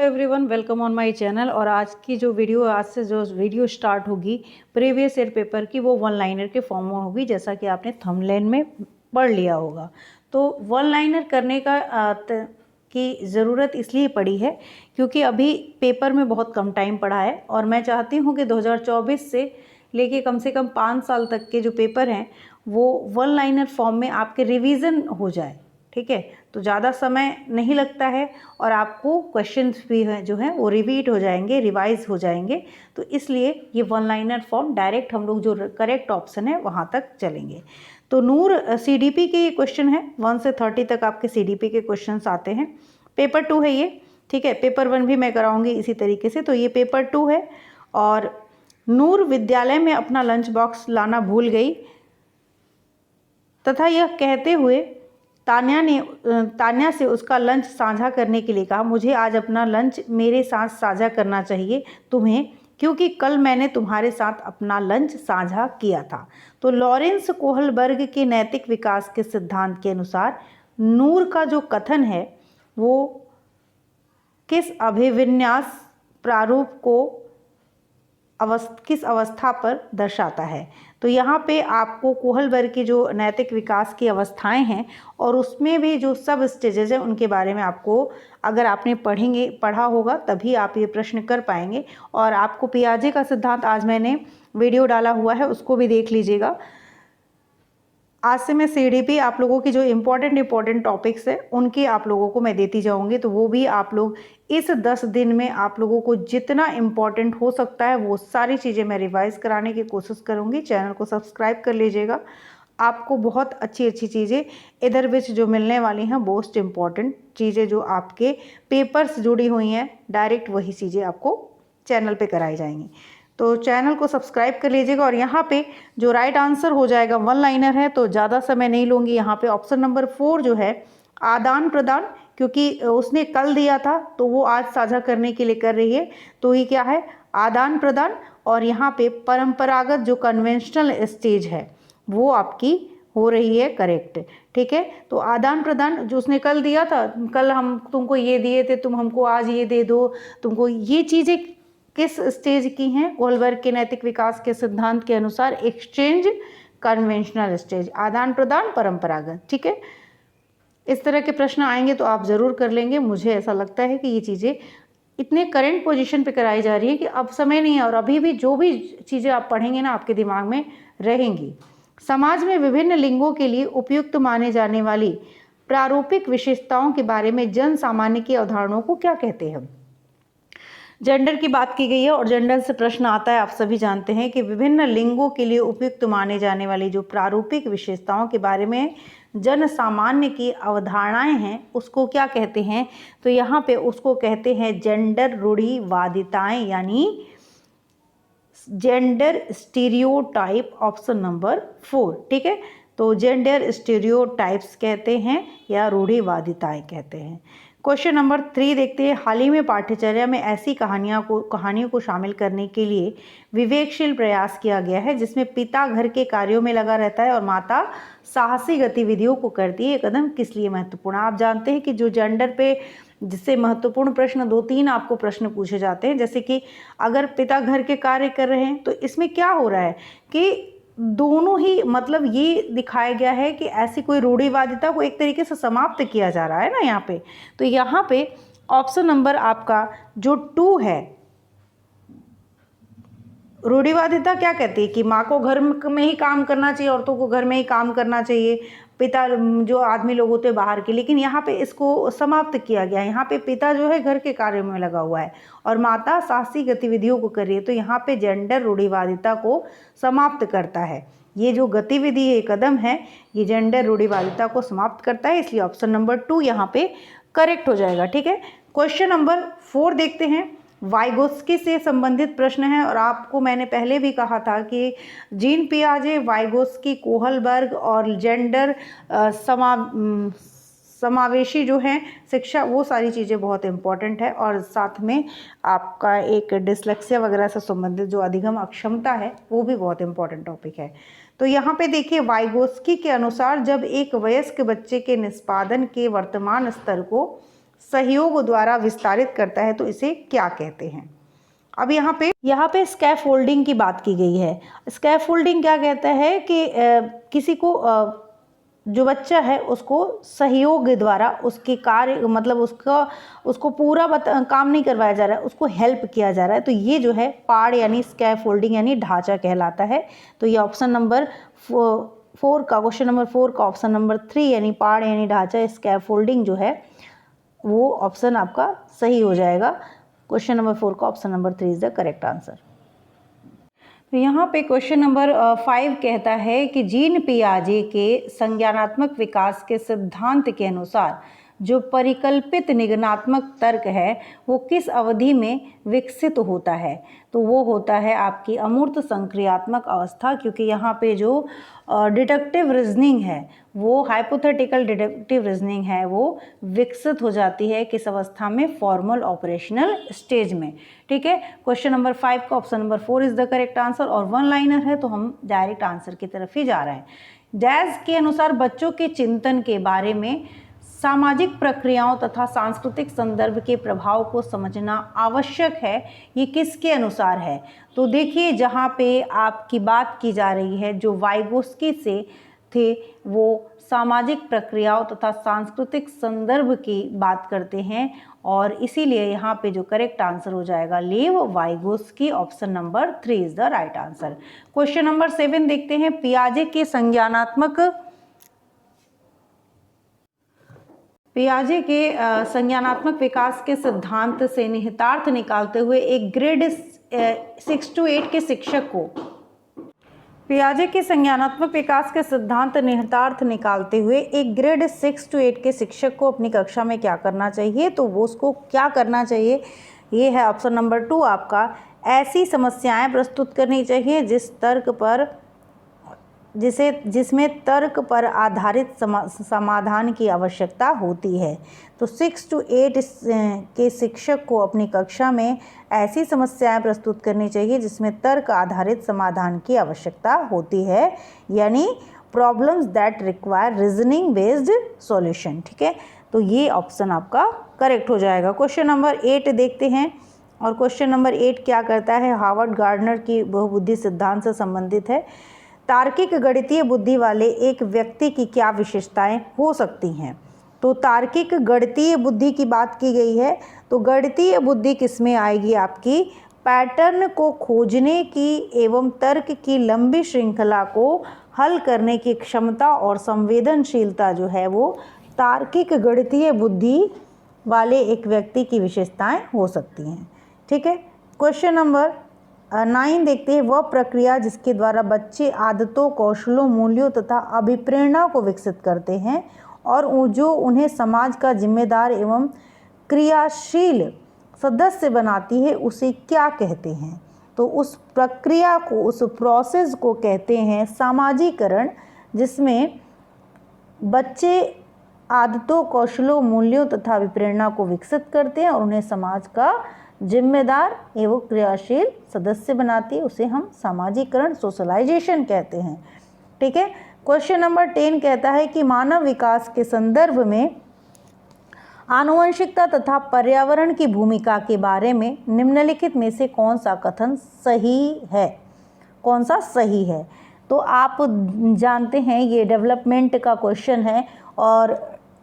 Everyone, welcome on my channel. और आज की जो वीडियो, आज से जो वीडियो स्टार्ट होगी प्रीवियस ईयर पेपर की, वो वन लाइनर के फॉर्म में होगी, जैसा कि आपने थंबनेल में पढ़ लिया होगा। तो वन लाइनर करने की ज़रूरत इसलिए पड़ी है क्योंकि अभी पेपर में बहुत कम टाइम पड़ा है और मैं चाहती हूँ कि 2024 से लेके कम से कम 5 साल तक के जो पेपर हैं वो वन लाइनर फॉर्म में आपके रिवीजन हो जाए। ठीक है, तो ज़्यादा समय नहीं लगता है और आपको क्वेश्चंस भी हैं जो हैं वो रिपीट हो जाएंगे, रिवाइज हो जाएंगे। तो इसलिए ये वन लाइनर फॉर्म डायरेक्ट हम लोग जो करेक्ट ऑप्शन है वहाँ तक चलेंगे। तो नूर सीडीपी के क्वेश्चन है, 1 से 30 तक आपके सीडीपी के क्वेश्चंस आते हैं। पेपर 2 है ये। ठीक है, पेपर 1 भी मैं कराऊंगी इसी तरीके से। तो ये पेपर 2 है। और नूर विद्यालय में अपना लंच बॉक्स लाना भूल गई तथा यह कहते हुए तान्या से उसका लंच साझा करने के लिए कहा, मुझे आज अपना लंच मेरे साथ साझा करना चाहिए तुम्हें, क्योंकि कल मैंने तुम्हारे साथ अपना लंच साझा किया था। तो लॉरेंस कोहलबर्ग के नैतिक विकास के सिद्धांत के अनुसार नूर का जो कथन है वो किस अभिविन्यास प्रारूप को किस अवस्था पर दर्शाता है। तो यहाँ पे आपको कोहलबर्ग की जो नैतिक विकास की अवस्थाएं हैं और उसमें भी जो सब स्टेजेस हैं उनके बारे में आपको, अगर आपने पढ़ा होगा तभी आप ये प्रश्न कर पाएंगे। और आपको पियाजे का सिद्धांत आज मैंने वीडियो डाला हुआ है, उसको भी देख लीजिएगा। आज से मैं सीडीपी आप लोगों की जो इम्पोर्टेंट टॉपिक्स है उनकी आप लोगों को मैं देती जाऊंगी। तो वो भी आप लोग इस 10 दिन में आप लोगों को जितना इम्पोर्टेंट हो सकता है वो सारी चीज़ें मैं रिवाइज कराने की कोशिश करूंगी। चैनल को सब्सक्राइब कर लीजिएगा, आपको बहुत अच्छी चीज़ें इधर बीच जो मिलने वाली हैं, मोस्ट इम्पॉर्टेंट चीज़ें जो आपके पेपर से जुड़ी हुई हैं, डायरेक्ट वही चीज़ें आपको चैनल पर कराई जाएंगी। तो चैनल को सब्सक्राइब कर लीजिएगा। और यहाँ पे जो राइट आंसर हो जाएगा वन लाइनर है, तो ज़्यादा समय नहीं लूँगी। यहाँ पे ऑप्शन नंबर 4 जो है आदान प्रदान, क्योंकि उसने कल दिया था तो वो आज साझा करने के लिए कर रही है, तो ये क्या है, आदान प्रदान। और यहाँ पे परंपरागत जो कन्वेंशनल स्टेज है वो आपकी हो रही है करेक्ट। ठीक है, तो आदान प्रदान जो उसने कल दिया था, कल हम तुमको ये दिए थे, तुम हमको आज ये दे दो, तुमको ये चीज़ें किस स्टेज की हैं, कोहलबर्ग के नैतिक विकास के सिद्धांत के अनुसार एक्सचेंज, कन्वेंशनल स्टेज, आदान प्रदान, परंपरागत। ठीक है, इस तरह के प्रश्न आएंगे तो आप ज़रूर कर लेंगे। मुझे ऐसा लगता है कि ये चीज़ें इतने करेंट पोजीशन पे कराई जा रही है कि अब समय नहीं है और अभी भी जो भी चीज़ें आप पढ़ेंगे ना आपके दिमाग में रहेंगी। समाज में विभिन्न लिंगों के लिए उपयुक्त माने जाने वाली प्रारूपिक विशेषताओं के बारे में जन सामान्य की अवधारणाओं को क्या कहते हैं। जेंडर की बात की गई है और जेंडर से प्रश्न आता है। आप सभी जानते हैं कि विभिन्न लिंगों के लिए उपयुक्त माने जाने वाली जो प्रारूपिक विशेषताओं के बारे में जन सामान्य की अवधारणाएं हैं उसको क्या कहते हैं। तो यहाँ पे उसको कहते हैं जेंडर रूढ़िवादिताएं, यानी जेंडर स्टीरियोटाइप, ऑप्शन नंबर 4। ठीक है, तो जेंडर स्टीरियोटाइप्स कहते हैं या रूढ़िवादिताएं कहते हैं। क्वेश्चन नंबर 3 देखते हैं। हाल ही में पाठ्यचर्या में ऐसी कहानियों को शामिल करने के लिए विवेकशील प्रयास किया गया है जिसमें पिता घर के कार्यों में लगा रहता है और माता साहसी गतिविधियों को करती है। ये कदम किस लिए महत्वपूर्ण। आप जानते हैं कि जो जेंडर पे जिससे महत्वपूर्ण प्रश्न 2-3 आपको प्रश्न पूछे जाते हैं, जैसे कि अगर पिता घर के कार्य कर रहे हैं तो इसमें क्या हो रहा है कि दोनों ही, मतलब ये दिखाया गया है कि ऐसी कोई रूढ़िवादिता को एक तरीके से समाप्त किया जा रहा है ना यहाँ पे। तो यहाँ पे ऑप्शन नंबर आपका जो 2 है, रूढ़िवादिता क्या कहती है कि माँ को घर में ही काम करना चाहिए, औरतों को घर में ही काम करना चाहिए, पिता जो आदमी लोग होते हैं बाहर के। लेकिन यहाँ पे इसको समाप्त किया गया है। यहाँ पे पिता जो है घर के कार्य में लगा हुआ है और माता साहसी गतिविधियों को कर रही है। तो यहाँ पे जेंडर रूढ़िवादिता को समाप्त करता है। ये जो गतिविधि है, कदम है, ये जेंडर रूढ़िवादिता को समाप्त करता है, इसलिए ऑप्शन नंबर 2 यहाँ पे करेक्ट हो जाएगा। ठीक है, क्वेश्चन नंबर 4 देखते हैं। वाइगोस्की से संबंधित प्रश्न है और आपको मैंने पहले भी कहा था कि जीन पियाजे, वाइगोस्की, कोहलबर्ग और जेंडर समावेशी जो है शिक्षा, वो सारी चीज़ें बहुत इंपॉर्टेंट है। और साथ में आपका एक डिसलेक्सिया वगैरह से संबंधित जो अधिगम अक्षमता है वो भी बहुत इंपॉर्टेंट टॉपिक है। तो यहाँ पे देखिए, वाइगोस्की के अनुसार जब एक वयस्क बच्चे के निष्पादन के वर्तमान स्तर को सहयोग द्वारा विस्तारित करता है तो इसे क्या कहते हैं। अब यहाँ पे स्कैफोल्डिंग की बात की गई है। स्कैफोल्डिंग क्या कहता है कि किसी को जो बच्चा है उसको सहयोग द्वारा उसके कार्य मतलब उसको पूरा काम नहीं करवाया जा रहा है, उसको हेल्प किया जा रहा है, तो ये जो है पाड़ यानी स्कैफोल्डिंग यानी ढांचा कहलाता है। तो ये ऑप्शन नंबर 4 का क्वेश्चन नंबर 4 का ऑप्शन नंबर 3 यानी पाड़ यानी ढांचा स्कैफोल्डिंग जो है वो ऑप्शन आपका सही हो जाएगा। क्वेश्चन नंबर 4 का option number 3 is the correct answer. तो यहाँ पे क्वेश्चन नंबर 5 कहता है कि जीन पियाजे के संज्ञानात्मक विकास के सिद्धांत के अनुसार जो परिकल्पित निगमनात्मक तर्क है वो किस अवधि में विकसित होता है। तो वो होता है आपकी अमूर्त संक्रियात्मक अवस्था, क्योंकि यहाँ पे जो डिडक्टिव रीजनिंग है वो हाइपोथेटिकल डिडक्टिव रीजनिंग है वो विकसित हो जाती है किस अवस्था में, फॉर्मल ऑपरेशनल स्टेज में। ठीक है, क्वेश्चन नंबर 5 का option number 4 is the correct answer और 1 लाइनर है तो हम डायरेक्ट आंसर की तरफ ही जा रहे हैं। डैज के अनुसार बच्चों के चिंतन के बारे में सामाजिक प्रक्रियाओं तथा सांस्कृतिक संदर्भ के प्रभाव को समझना आवश्यक है, ये किसके अनुसार है। तो देखिए जहाँ पे आपकी बात की जा रही है जो वाइगोस्की से थे वो सामाजिक प्रक्रियाओं तथा सांस्कृतिक संदर्भ की बात करते हैं और इसीलिए यहाँ पे जो करेक्ट आंसर हो जाएगा लेव Vygotsky option number 3 is the right answer. Question number 7 देखते हैं। पियाजे के संज्ञानात्मक विकास के सिद्धांत से निहितार्थ निकालते हुए एक ग्रेड 6 to 8 के शिक्षक को पियाजे के संज्ञानात्मक विकास के सिद्धांत निहितार्थ निकालते हुए एक ग्रेड 6 to 8 के शिक्षक को अपनी कक्षा में क्या करना चाहिए। तो वो उसको क्या करना चाहिए, ये है ऑप्शन नंबर 2 आपका। ऐसी समस्याएं प्रस्तुत करनी चाहिए जिसमें तर्क पर आधारित समाधान की आवश्यकता होती है। तो 6 to 8 के शिक्षक को अपनी कक्षा में ऐसी समस्याएं प्रस्तुत करनी चाहिए जिसमें तर्क आधारित समाधान की आवश्यकता होती है, यानी problems that require reasoning based solution. ठीक है, तो ये ऑप्शन आपका करेक्ट हो जाएगा। क्वेश्चन नंबर 8 देखते हैं और क्वेश्चन नंबर 8 क्या करता है, हार्वर्ड गार्डनर की बहुबुद्धि सिद्धांत से संबंधित है। तार्किक गणितीय बुद्धि वाले एक व्यक्ति की क्या विशेषताएं हो सकती हैं। तो तार्किक गणितीय बुद्धि की बात की गई है, तो गणितीय बुद्धि किसमें आएगी आपकी, पैटर्न को खोजने की एवं तर्क की लंबी श्रृंखला को हल करने की क्षमता और संवेदनशीलता जो है वो तार्किक गणितीय बुद्धि वाले एक व्यक्ति की विशेषताएं हो सकती हैं। ठीक है, क्वेश्चन नंबर 9 देखते हैं। वह प्रक्रिया जिसके द्वारा बच्चे आदतों, कौशलों, मूल्यों तथा अभिप्रेरणा को विकसित करते हैं और जो उन्हें समाज का जिम्मेदार एवं क्रियाशील सदस्य बनाती है उसे क्या कहते हैं। तो उस प्रक्रिया को, उस प्रोसेस को कहते हैं सामाजिकरण, जिसमें बच्चे आदतों, कौशलों, मूल्यों तथा अभिप्रेरणा को विकसित करते हैं और उन्हें समाज का जिम्मेदार एवं क्रियाशील सदस्य बनाती है, उसे हम सामाजिकरण, सोशलाइजेशन कहते हैं। ठीक है, क्वेश्चन नंबर 10 कहता है कि मानव विकास के संदर्भ में आनुवंशिकता तथा पर्यावरण की भूमिका के बारे में निम्नलिखित में से कौन सा कथन सही है, कौन सा सही है। तो आप जानते हैं ये डेवलपमेंट का क्वेश्चन है और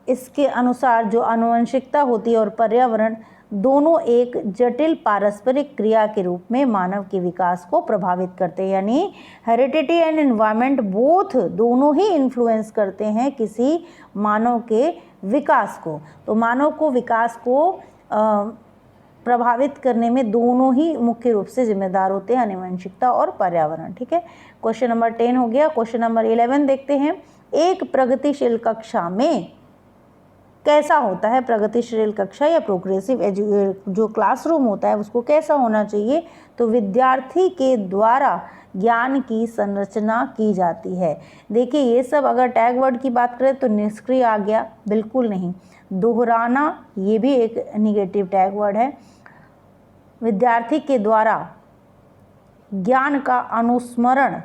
इसके अनुसार जो आनुवंशिकता होती है और पर्यावरण दोनों एक जटिल पारस्परिक क्रिया के रूप में मानव के विकास को प्रभावित करते हैं, यानी हेरिडिटी एंड एनवायरनमेंट बोथ दोनों ही इन्फ्लुएंस करते हैं किसी मानव के विकास को। तो मानव को विकास को प्रभावित करने में दोनों ही मुख्य रूप से जिम्मेदार होते हैं, आनुवंशिकता और पर्यावरण। ठीक है, क्वेश्चन नंबर 10 हो गया। क्वेश्चन नंबर 11 देखते हैं। एक प्रगतिशील कक्षा में कैसा होता है, प्रगतिशील कक्षा या प्रोग्रेसिव जो क्लासरूम होता है उसको कैसा होना चाहिए। तो विद्यार्थी के द्वारा ज्ञान की संरचना की जाती है। देखिए ये सब अगर टैग वर्ड की बात करें तो निष्क्रिय आ गया, बिल्कुल नहीं। दोहराना ये भी एक निगेटिव टैग वर्ड है। विद्यार्थी के द्वारा ज्ञान का अनुस्मरण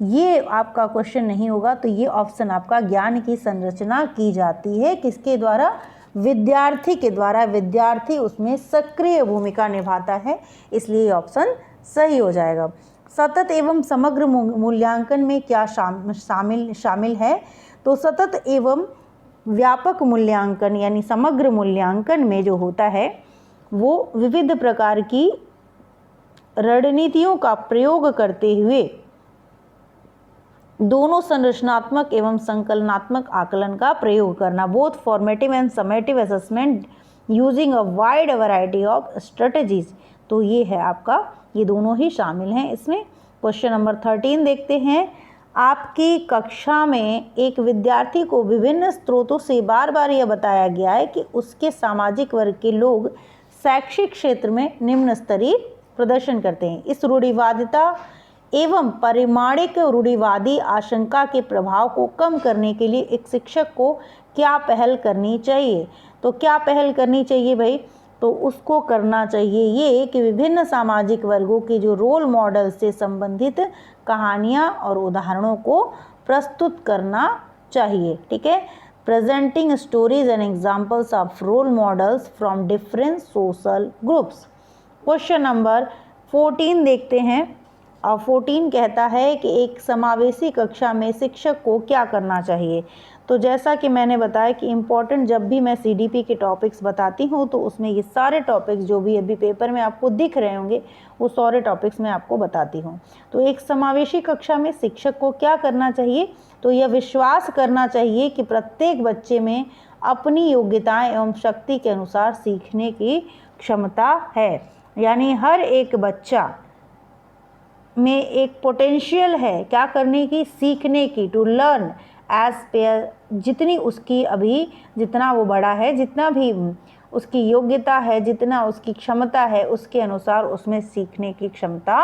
ये आपका क्वेश्चन नहीं होगा, तो ये ऑप्शन आपका ज्ञान की संरचना की जाती है किसके द्वारा, विद्यार्थी के द्वारा, विद्यार्थी उसमें सक्रिय भूमिका निभाता है, इसलिए ऑप्शन सही हो जाएगा। सतत एवं समग्र मूल्यांकन में क्या शामिल है? तो सतत एवं व्यापक मूल्यांकन यानी समग्र मूल्यांकन में जो होता है वो विविध प्रकार की रणनीतियों का प्रयोग करते हुए दोनों संरचनात्मक एवं संकलनात्मक आकलन का प्रयोग करना, both formative and summative assessment using a wide variety of strategies. तो ये है आपका, ये दोनों ही शामिल हैं इसमें। क्वेश्चन नंबर 13 देखते हैं। आपकी कक्षा में एक विद्यार्थी को विभिन्न स्रोतों से बार बार यह बताया गया है कि उसके सामाजिक वर्ग के लोग शैक्षिक क्षेत्र में निम्न स्तरीय प्रदर्शन करते हैं। इस रूढ़िवादिता एवं परिमाणिक रूढ़िवादी आशंका के प्रभाव को कम करने के लिए एक शिक्षक को क्या पहल करनी चाहिए? तो क्या पहल करनी चाहिए भाई? तो उसको करना चाहिए ये कि विभिन्न सामाजिक वर्गों के जो रोल मॉडल से संबंधित कहानियाँ और उदाहरणों को प्रस्तुत करना चाहिए। ठीक है, presenting stories and examples of role models from different social groups. Question number 14 देखते हैं। 14 कहता है कि एक समावेशी कक्षा में शिक्षक को क्या करना चाहिए? तो जैसा कि मैंने बताया कि इम्पॉर्टेंट जब भी मैं सीडीपी के टॉपिक्स बताती हूँ तो उसमें ये सारे टॉपिक्स जो भी अभी पेपर में आपको दिख रहे होंगे वो सारे टॉपिक्स मैं आपको बताती हूँ। तो एक समावेशी कक्षा में शिक्षक को क्या करना चाहिए? तो यह विश्वास करना चाहिए कि प्रत्येक बच्चे में अपनी योग्यताएं एवं शक्ति के अनुसार सीखने की क्षमता है, यानी हर एक बच्चा में एक पोटेंशियल है क्या करने की? सीखने की, टू लर्न एज पेयर, जितनी उसकी अभी, जितना वो बड़ा है, जितना भी उसकी योग्यता है, जितना उसकी क्षमता है, उसके अनुसार उसमें सीखने की क्षमता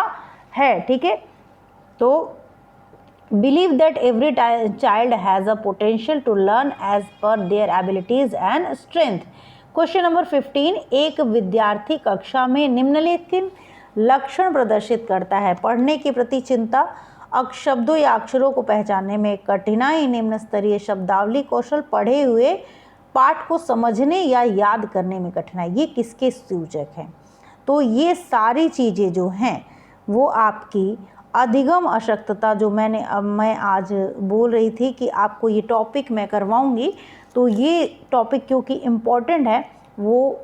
है। ठीक है, तो believe that every child has a potential to learn as per their abilities and strength. Question number 15। एक विद्यार्थी कक्षा में निम्नलिखित लक्षण प्रदर्शित करता है: पढ़ने के प्रति चिंता, शब्दों या अक्षरों को पहचानने में कठिनाई, निम्न स्तरीय शब्दावली कौशल, पढ़े हुए पाठ को समझने या याद करने में कठिनाई। ये किसके सूचक हैं? तो ये सारी चीज़ें जो हैं वो आपकी अधिगम अशक्तता, जो मैं आज बोल रही थी कि आपको ये टॉपिक मैं करवाऊंगी, तो ये टॉपिक क्योंकि इम्पॉर्टेंट है, वो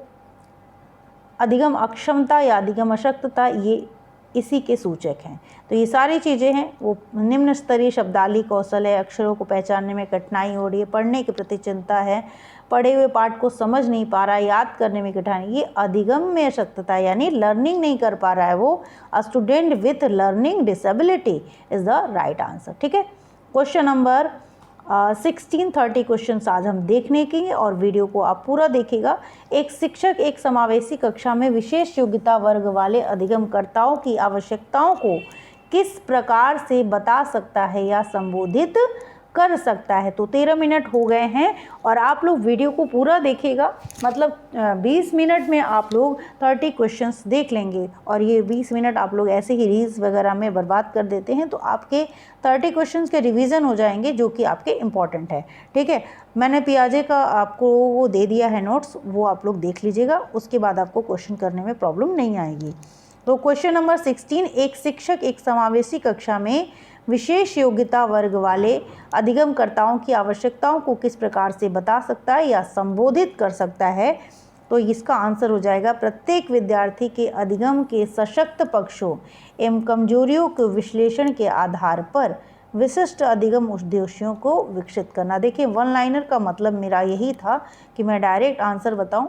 अधिगम अक्षमता या अधिगम अशक्तता ये इसी के सूचक हैं। तो ये सारी चीज़ें हैं वो निम्न स्तरीय शब्दावली कौशल है, अक्षरों को पहचानने में कठिनाई हो रही है, पढ़ने के प्रति चिंता है, पढ़े हुए पाठ को समझ नहीं पा रहा है, याद करने में कठिनाई, ये अधिगम में अशक्तता यानी लर्निंग नहीं कर पा रहा है वो। A student with learning disability is the right answer. ठीक है, क्वेश्चन नंबर 16-30 क्वेश्चन आज हम देखने के और वीडियो को आप पूरा देखिएगा। एक शिक्षक एक समावेशी कक्षा में विशेष योग्यता वर्ग वाले अधिगमकर्ताओं की आवश्यकताओं को किस प्रकार से बता सकता है या संबोधित कर सकता है? तो 13 मिनट हो गए हैं और आप लोग वीडियो को पूरा देखिएगा, मतलब 20 मिनट में आप लोग 30 क्वेश्चंस देख लेंगे और ये 20 मिनट आप लोग ऐसे ही रील्स वगैरह में बर्बाद कर देते हैं तो आपके 30 क्वेश्चंस के रिवीजन हो जाएंगे जो कि आपके इम्पॉर्टेंट है। ठीक है, मैंने पियाजे का आपको वो दे दिया है नोट्स, वो आप लोग देख लीजिएगा, उसके बाद आपको क्वेश्चन करने में प्रॉब्लम नहीं आएगी। तो क्वेश्चन नंबर 16, एक शिक्षक एक समावेशी कक्षा में विशेष योग्यता वर्ग वाले अधिगमकर्ताओं की आवश्यकताओं को किस प्रकार से बता सकता है या संबोधित कर सकता है? तो इसका आंसर हो जाएगा प्रत्येक विद्यार्थी के अधिगम के सशक्त पक्षों एवं कमजोरियों के विश्लेषण के आधार पर विशिष्ट अधिगम उद्देश्यों को विकसित करना। देखिए, वन लाइनर का मतलब मेरा यही था कि मैं डायरेक्ट आंसर बताऊं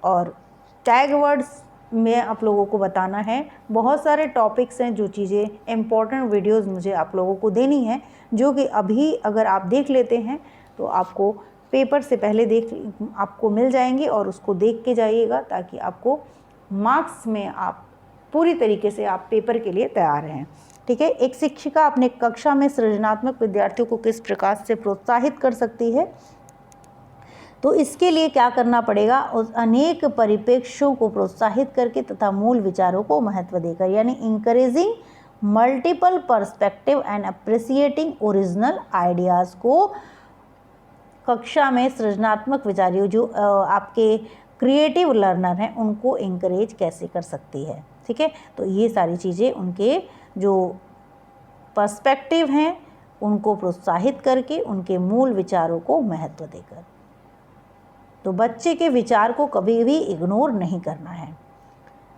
और टैग वर्ड्स में आप लोगों को बताना है। बहुत सारे टॉपिक्स हैं, जो चीज़ें इम्पॉर्टेंट वीडियोस मुझे आप लोगों को देनी है, जो कि अभी अगर आप देख लेते हैं तो आपको पेपर से पहले आपको मिल जाएंगे और उसको देख के जाइएगा ताकि आपको मार्क्स में आप पूरी तरीके से आप पेपर के लिए तैयार हैं। ठीक है, एक शिक्षिका अपने कक्षा में सृजनात्मक विद्यार्थियों को किस प्रकार से प्रोत्साहित कर सकती है? तो इसके लिए क्या करना पड़ेगा? उस अनेक परिप्रेक्ष्यों को प्रोत्साहित करके तथा मूल विचारों को महत्व देकर, यानी encouraging multiple perspective and appreciating original ideas को कक्षा में सृजनात्मक विचारियों जो आपके क्रिएटिव लर्नर हैं उनको इंकरेज कैसे कर सकती है। ठीक है, तो ये सारी चीज़ें उनके जो पर्सपेक्टिव हैं उनको प्रोत्साहित करके उनके मूल विचारों को महत्व देकर। तो बच्चे के विचार को कभी भी इग्नोर नहीं करना है।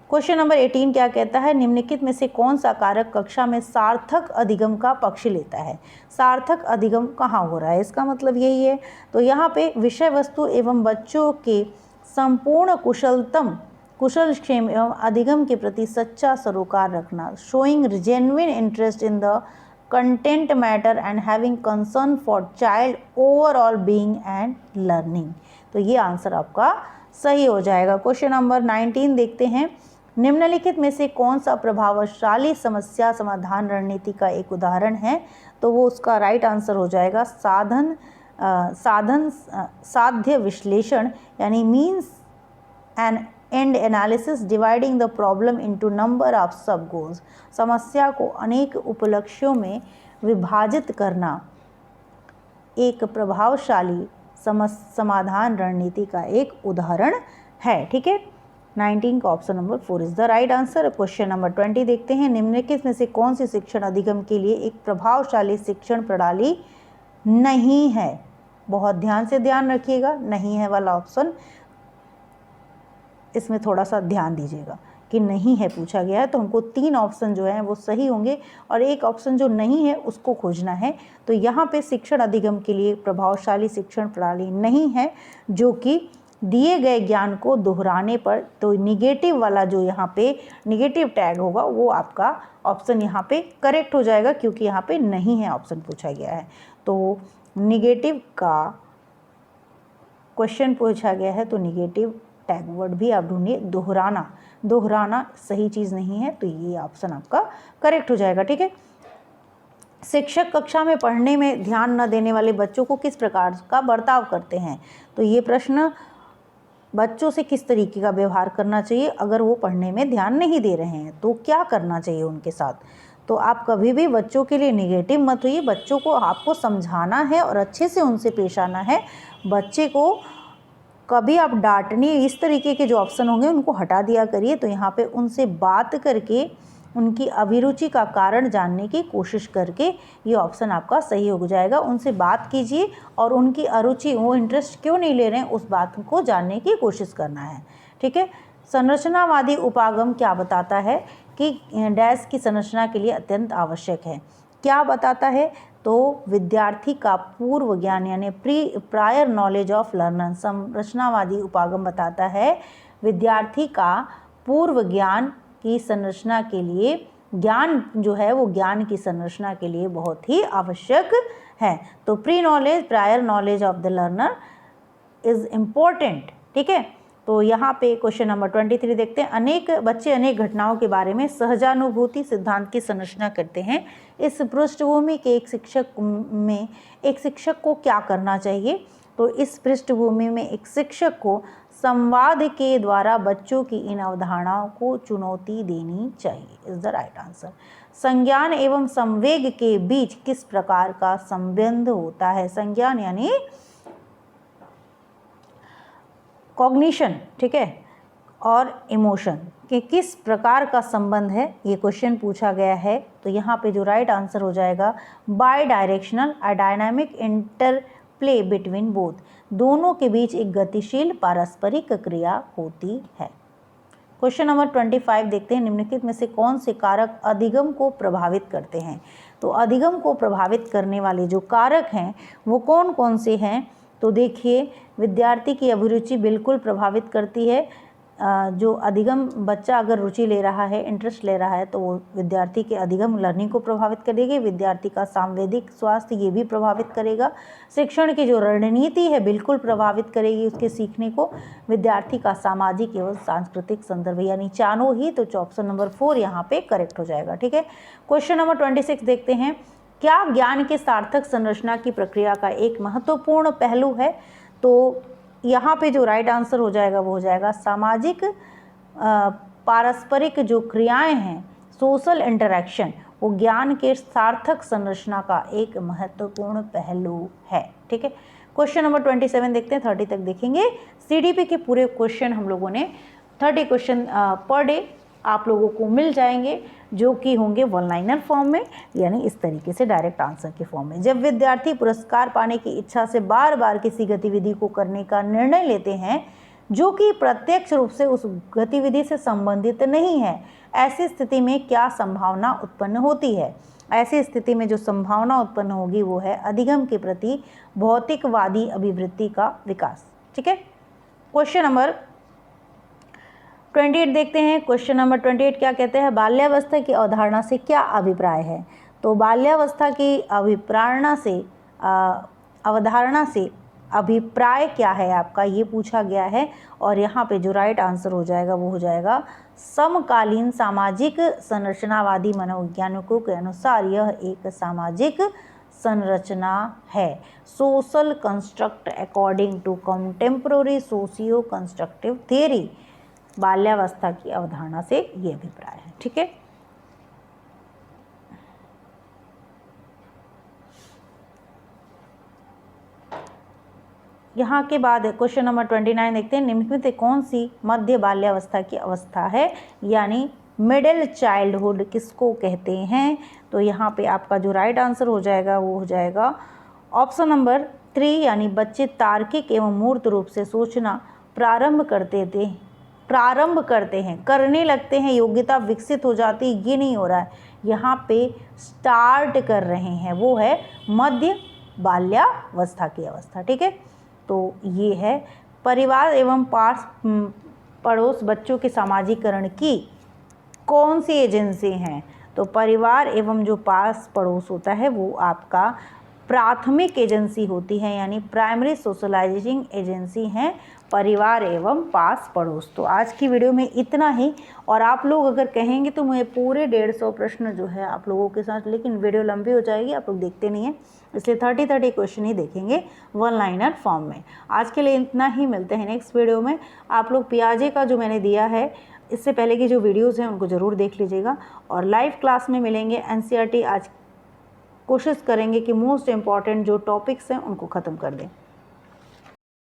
क्वेश्चन नंबर 18 क्या कहता है, निम्नलिखित में से कौन सा कारक कक्षा में सार्थक अधिगम का पक्ष लेता है। सार्थक अधिगम कहाँ हो रहा है, इसका मतलब यही है। तो यहाँ पे विषय वस्तु एवं बच्चों के संपूर्ण कुशलक्षेम एवं अधिगम के प्रति सच्चा सरोकार रखना, showing genuine interest in the content matter and having concern for child overall being and learning. तो ये आंसर आपका सही हो जाएगा। क्वेश्चन नंबर 19 देखते हैं, निम्नलिखित में से कौन सा प्रभावशाली समस्या समाधान रणनीति का एक उदाहरण है। तो वो उसका राइट आंसर हो जाएगा साध्य विश्लेषण, यानी means and and analysis dividing the problem into number of सब गोल्स। समस्या को अनेक उपलक्ष्यों में विभाजित करना एक प्रभावशाली समाधान रणनीति का एक उदाहरण है। ठीक है, 19 का option number 4 is the right answer. Question number 20 देखते हैं, निम्नलिखित में से कौन सी शिक्षण अधिगम के लिए एक प्रभावशाली शिक्षण प्रणाली नहीं है। बहुत ध्यान से ध्यान रखिएगा, नहीं है वाला ऑप्शन, इसमें थोड़ा सा ध्यान दीजिएगा कि नहीं है पूछा गया है, तो हमको 3 ऑप्शन जो हैं वो सही होंगे और एक ऑप्शन जो नहीं है उसको खोजना है। तो यहाँ पे शिक्षण अधिगम के लिए प्रभावशाली शिक्षण प्रणाली नहीं है जो कि दिए गए ज्ञान को दोहराने पर, तो निगेटिव वाला जो यहाँ पे निगेटिव टैग होगा वो आपका ऑप्शन यहाँ पे करेक्ट हो जाएगा, क्योंकि यहाँ पे नहीं है ऑप्शन पूछा गया है। तो निगेटिव का क्वेश्चन पूछा गया है तो निगेटिव टैग वर्ड भी आप ढूंढिए। दोहराना सही चीज़ नहीं है, तो ये ऑप्शन आपका करेक्ट हो जाएगा। ठीक है, शिक्षक कक्षा में पढ़ने में ध्यान न देने वाले बच्चों को किस प्रकार का बर्ताव करते हैं। तो ये प्रश्न बच्चों से किस तरीके का व्यवहार करना चाहिए, अगर वो पढ़ने में ध्यान नहीं दे रहे हैं तो क्या करना चाहिए उनके साथ। तो आप कभी भी बच्चों के लिए नेगेटिव मत होइए, बच्चों को आपको समझाना है और अच्छे से उनसे पेश आना है। बच्चे को कभी आप डांटने, इस तरीके के जो ऑप्शन होंगे उनको हटा दिया करिए। तो यहाँ पे उनसे बात करके उनकी अभिरुचि का कारण जानने की कोशिश करके ये ऑप्शन आपका सही हो जाएगा। उनसे बात कीजिए और उनकी अरुचि, वो इंटरेस्ट क्यों नहीं ले रहे हैं उस बात को जानने की कोशिश करना है। ठीक है, संरचनावादी उपागम क्या बताता है कि डैश की संरचना के लिए अत्यंत आवश्यक है। क्या बताता है, तो विद्यार्थी का पूर्व ज्ञान यानी प्रायर नॉलेज ऑफ लर्नर। संरचनावादी उपागम बताता है विद्यार्थी का पूर्व ज्ञान की संरचना के लिए, ज्ञान जो है वो ज्ञान की संरचना के लिए बहुत ही आवश्यक है। तो prior knowledge of the learner is important. ठीक है, तो यहाँ पे क्वेश्चन नंबर 23 देखते हैं, अनेक बच्चे अनेक घटनाओं के बारे में सहजानुभूति सिद्धांत की संरचना करते हैं। इस पृष्ठभूमि के एक शिक्षक को क्या करना चाहिए। तो इस पृष्ठभूमि में एक शिक्षक को संवाद के द्वारा बच्चों की इन अवधारणाओं को चुनौती देनी चाहिए, इज द राइट आंसर। संज्ञान एवं संवेग के बीच किस प्रकार का संबंध होता है। संज्ञान यानी कॉग्निशन, ठीक है, और इमोशन के किस प्रकार का संबंध है, ये क्वेश्चन पूछा गया है। तो यहाँ पे जो राइट आंसर हो जाएगा, by directional a dynamic interplay between both, दोनों के बीच एक गतिशील पारस्परिक क्रिया होती है। क्वेश्चन नंबर 25 देखते हैं, निम्नलिखित में से कौन से कारक अधिगम को प्रभावित करते हैं। तो अधिगम को प्रभावित करने वाले जो कारक हैं वो कौन कौन से हैं। तो देखिए, विद्यार्थी की अभिरुचि बिल्कुल प्रभावित करती है। जो अधिगम बच्चा अगर रुचि ले रहा है, इंटरेस्ट ले रहा है, तो वो विद्यार्थी के अधिगम लर्निंग को प्रभावित करेगी। विद्यार्थी का सांवेदिक स्वास्थ्य ये भी प्रभावित करेगा। शिक्षण की जो रणनीति है बिल्कुल प्रभावित करेगी उसके सीखने को। विद्यार्थी का सामाजिक एवं सांस्कृतिक संदर्भ यानी चारों ही। तो ऑप्शन नंबर 4 यहाँ पे करेक्ट हो जाएगा। ठीक है, क्वेश्चन नंबर 26 देखते हैं, क्या ज्ञान के सार्थक संरचना की प्रक्रिया का एक महत्वपूर्ण पहलू है। तो यहाँ पे जो राइट आंसर हो जाएगा वो हो जाएगा सामाजिक पारस्परिक जो क्रियाएं हैं, सोशल इंटरैक्शन, वो ज्ञान के सार्थक संरचना का एक महत्वपूर्ण पहलू है। ठीक है, क्वेश्चन नंबर 27 देखते हैं, 30 तक देखेंगे। CDP के पूरे क्वेश्चन हम लोगों ने 30 क्वेश्चन पर डे आप लोगों को मिल जाएंगे, जो कि होंगे वन लाइनर फॉर्म में, यानी इस तरीके से डायरेक्ट आंसर के फॉर्म में। जब विद्यार्थी पुरस्कार पाने की इच्छा से बार बार किसी गतिविधि को करने का निर्णय लेते हैं जो कि प्रत्यक्ष रूप से उस गतिविधि से संबंधित नहीं है, ऐसी स्थिति में क्या संभावना उत्पन्न होती है? ऐसी स्थिति में जो संभावना उत्पन्न होगी वो है अधिगम के प्रति भौतिकवादी अभिवृत्ति का विकास। ठीक है, क्वेश्चन नंबर 28 देखते हैं। क्वेश्चन नंबर 28 क्या कहते हैं? बाल्यावस्था की अवधारणा से क्या अभिप्राय है? तो बाल्यावस्था की अवधारणा से अभिप्राय क्या है आपका, ये पूछा गया है। और यहाँ पे जो राइट आंसर हो जाएगा वो हो जाएगा समकालीन सामाजिक संरचनावादी मनोवैज्ञानिकों के अनुसार यह एक सामाजिक संरचना है। Social construct according to contemporary socio constructive theory. बाल्यावस्था की अवधारणा से ये अभिप्राय है। ठीक है, यहाँ के बाद क्वेश्चन नंबर 29 देखते हैं। निम्नलिखित में से कौन सी मध्य बाल्यावस्था की अवस्था है, यानी मिडिल चाइल्डहुड किसको कहते हैं? तो यहाँ पे आपका जो राइट आंसर हो जाएगा वो हो जाएगा ऑप्शन नंबर 3, यानी बच्चे तार्किक एवं मूर्त रूप से सोचना प्रारंभ करते हैं, करने लगते हैं, योग्यता विकसित हो जाती, ये नहीं हो रहा है, यहाँ पे स्टार्ट कर रहे हैं, वो है मध्य बाल्यावस्था की अवस्था। ठीक है, तो ये है परिवार एवं पास पड़ोस बच्चों के सामाजिकरण की कौन सी एजेंसी हैं? तो परिवार एवं जो पास पड़ोस होता है वो आपका प्राथमिक एजेंसी होती है, यानी प्राइमरी सोशलाइजिंग एजेंसी हैं परिवार एवं पास पड़ोस। तो आज की वीडियो में इतना ही, और आप लोग अगर कहेंगे तो मैं पूरे 150 प्रश्न जो है आप लोगों के साथ, लेकिन वीडियो लंबी हो जाएगी, आप लोग देखते नहीं हैं, इसलिए 30 क्वेश्चन ही देखेंगे वन लाइनर फॉर्म में। आज के लिए इतना ही, मिलते हैं नेक्स्ट वीडियो में। आप लोग पियाजे का जो मैंने दिया है इससे पहले की जो वीडियोज़ हैं उनको ज़रूर देख लीजिएगा, और लाइव क्लास में मिलेंगे। NCERT आज कोशिश करेंगे कि मोस्ट इम्पॉर्टेंट जो टॉपिक्स हैं उनको ख़त्म कर दें।